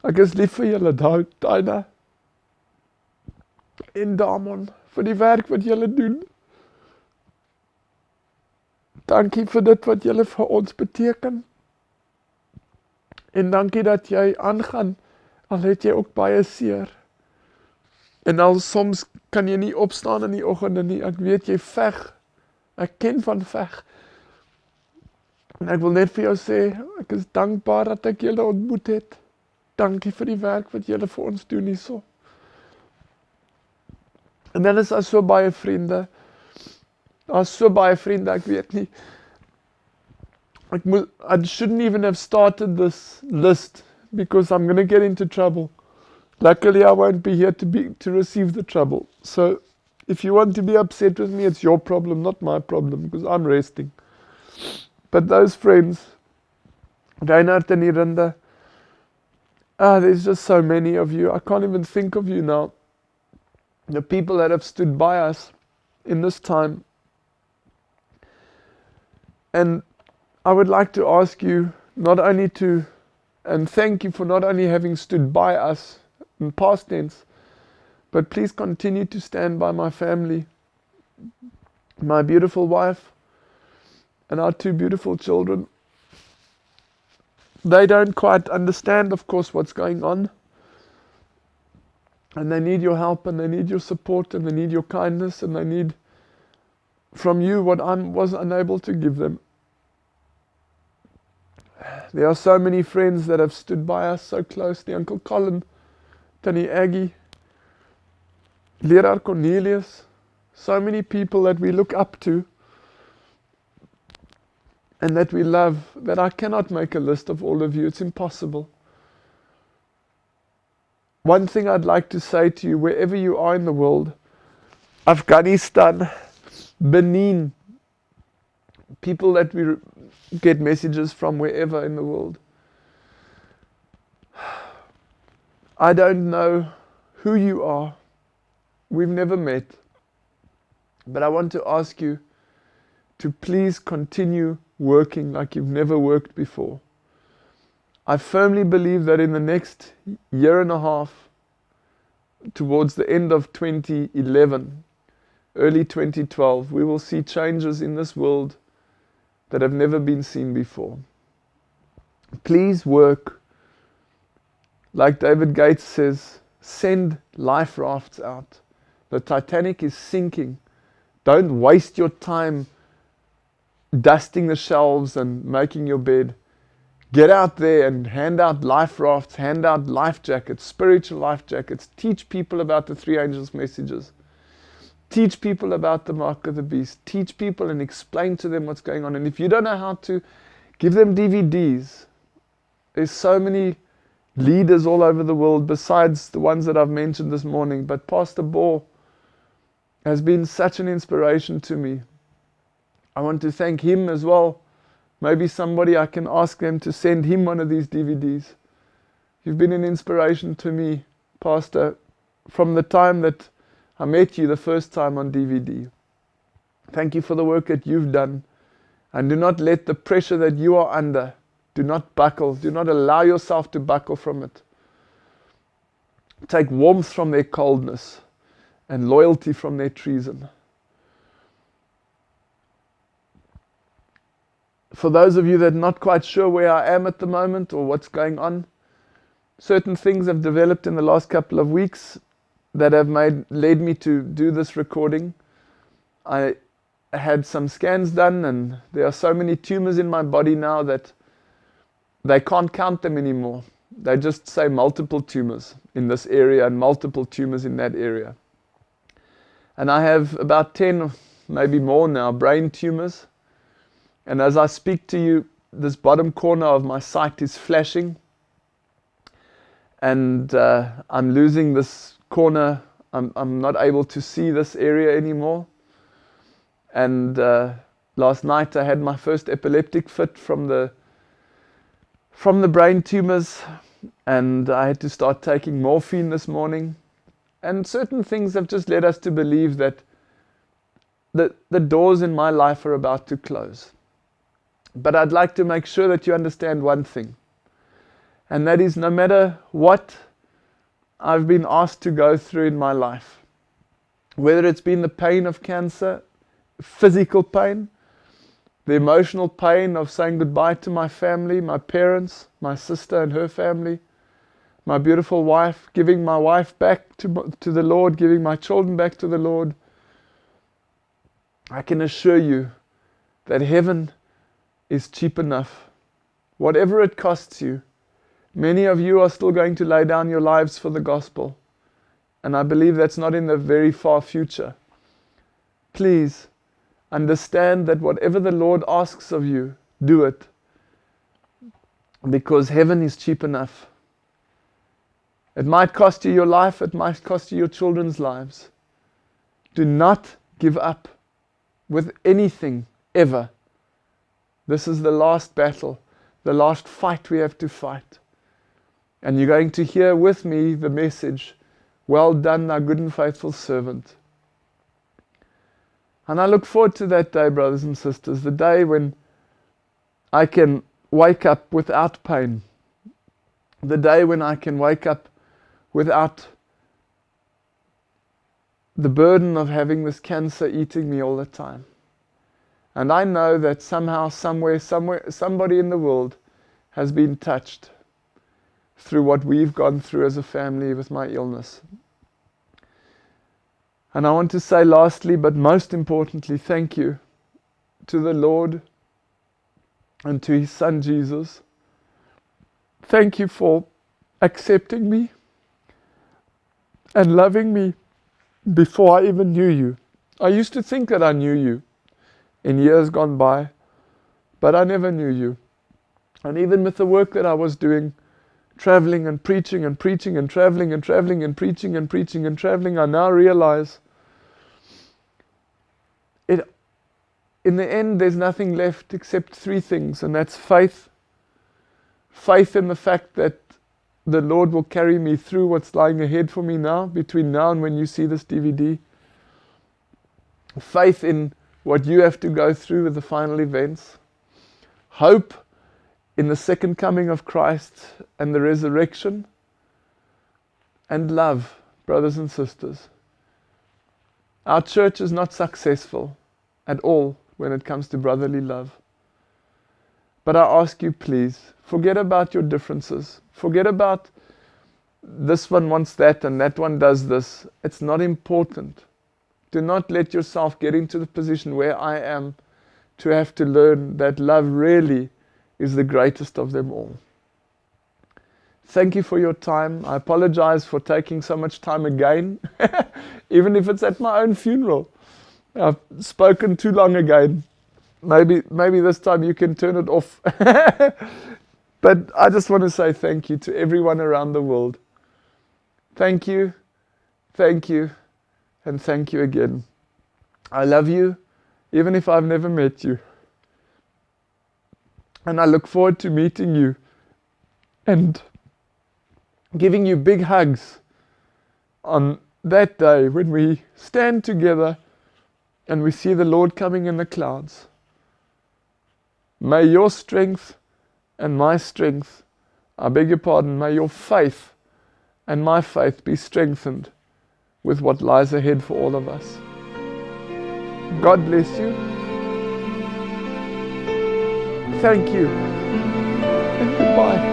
Ek is lief vir julle, Dinah en Damon, vir die werk wat julle doen. Dankie vir dit wat julle vir ons beteken. En dankie dat jy aangaan, al het jy ook baie seer. En al soms kan jy nie opstaan in die oggende nie, ek weet jy veg. Ek ken van veg. En ek wil net vir jou sê, ek is dankbaar dat ek julle ontmoet het. Dankie vir die werk wat julle vir ons doen hierso. En dan is daar so baie vriende. Daar's so baie vriende, ek weet nie. I shouldn't even have started this list because I'm going to get into trouble. Luckily, I won't be here to receive the trouble. So, if you want to be upset with me, it's your problem, not my problem, because I'm resting. But those friends, Reinhard and Iranda, there's just so many of you. I can't even think of you now. The people that have stood by us in this time. And I would like to ask you not only to, and thank you for not only having stood by us in past tense, but please continue to stand by my family, my beautiful wife, and our 2 beautiful children. They don't quite understand, of course, what's going on. And they need your help, and they need your support, and they need your kindness, and they need from you what I was unable to give them. There are so many friends that have stood by us so closely. Uncle Colin, Tannie Aggie, Leraar Cornelius, so many people that we look up to and that we love, that I cannot make a list of all of you. It's impossible. One thing I'd like to say to you, wherever you are in the world, Afghanistan, Benin, people that we get messages from wherever in the world. I don't know who you are. We've never met. But I want to ask you to please continue working like you've never worked before. I firmly believe that in the next year and a half, towards the end of 2011, early 2012, we will see changes in this world that have never been seen before. Please work. Like David Gates says, send life rafts out. The Titanic is sinking. Don't waste your time dusting the shelves and making your bed. Get out there and hand out life rafts, hand out life jackets, spiritual life jackets. Teach people about the 3 angels' messages. Teach people about the mark of the beast. Teach people and explain to them what's going on. And if you don't know how to, give them DVDs. There's so many leaders all over the world besides the ones that I've mentioned this morning. But Pastor Bohr has been such an inspiration to me. I want to thank him as well. Maybe somebody, I can ask them to send him one of these DVDs. You've been an inspiration to me, Pastor, from the time that I met you the first time on DVD. Thank you for the work that you've done. And do not let the pressure that you are under, do not buckle. Do not allow yourself to buckle from it. Take warmth from their coldness and loyalty from their treason. For those of you that are not quite sure where I am at the moment or what's going on, certain things have developed in the last couple of weeks that have led me to do this recording. I had some scans done, and there are so many tumors in my body now that they can't count them anymore. They just say multiple tumors in this area and multiple tumors in that area. And I have about 10, maybe more now, brain tumors. And as I speak to you, this bottom corner of my sight is flashing. And I'm losing this corner. I'm not able to see this area anymore. And last night I had my first epileptic fit from the brain tumors. And I had to start taking morphine this morning. And certain things have just led us to believe that the doors in my life are about to close. But I'd like to make sure that you understand one thing. And that is, no matter what I've been asked to go through in my life, whether it's been the pain of cancer, physical pain, the emotional pain of saying goodbye to my family, my parents, my sister and her family, my beautiful wife, giving my wife back to the Lord, giving my children back to the Lord, I can assure you that heaven is cheap enough. Whatever it costs you, many of you are still going to lay down your lives for the gospel. And I believe that's not in the very far future. Please understand that whatever the Lord asks of you, do it. Because heaven is cheap enough. It might cost you your life, it might cost you your children's lives. Do not give up with anything, ever. This is the last battle, the last fight we have to fight. And you're going to hear with me the message, "Well done, thou good and faithful servant." And I look forward to that day, brothers and sisters, the day when I can wake up without pain. The day when I can wake up without the burden of having this cancer eating me all the time. And I know that somehow, somewhere, somebody in the world has been touched through what we've gone through as a family with my illness. And I want to say lastly, but most importantly, thank you to the Lord and to His Son Jesus. Thank you for accepting me and loving me before I even knew you. I used to think that I knew you in years gone by, but I never knew you. And even with the work that I was doing, traveling and preaching and preaching and traveling and traveling and preaching and preaching and traveling, I now realize in the end there's nothing left except three things, and that's faith. Faith in the fact that the Lord will carry me through what's lying ahead for me now, between now and when you see this DVD. Faith in what you have to go through with the final events. Hope in the second coming of Christ and the resurrection. And love, brothers and sisters. Our church is not successful at all when it comes to brotherly love. But I ask you, please, forget about your differences. Forget about this one wants that and that one does this. It's not important. Do not let yourself get into the position where I am to have to learn that love really is the greatest of them all. Thank you for your time. I apologize for taking so much time again, even if it's at my own funeral. I've spoken too long again. Maybe this time you can turn it off. But I just want to say thank you to everyone around the world. Thank you, and thank you again. I love you, even if I've never met you. And I look forward to meeting you and giving you big hugs on that day when we stand together and we see the Lord coming in the clouds. May your strength and my strength, I beg your pardon, may your faith and my faith be strengthened with what lies ahead for all of us. God bless you. Thank you. And goodbye.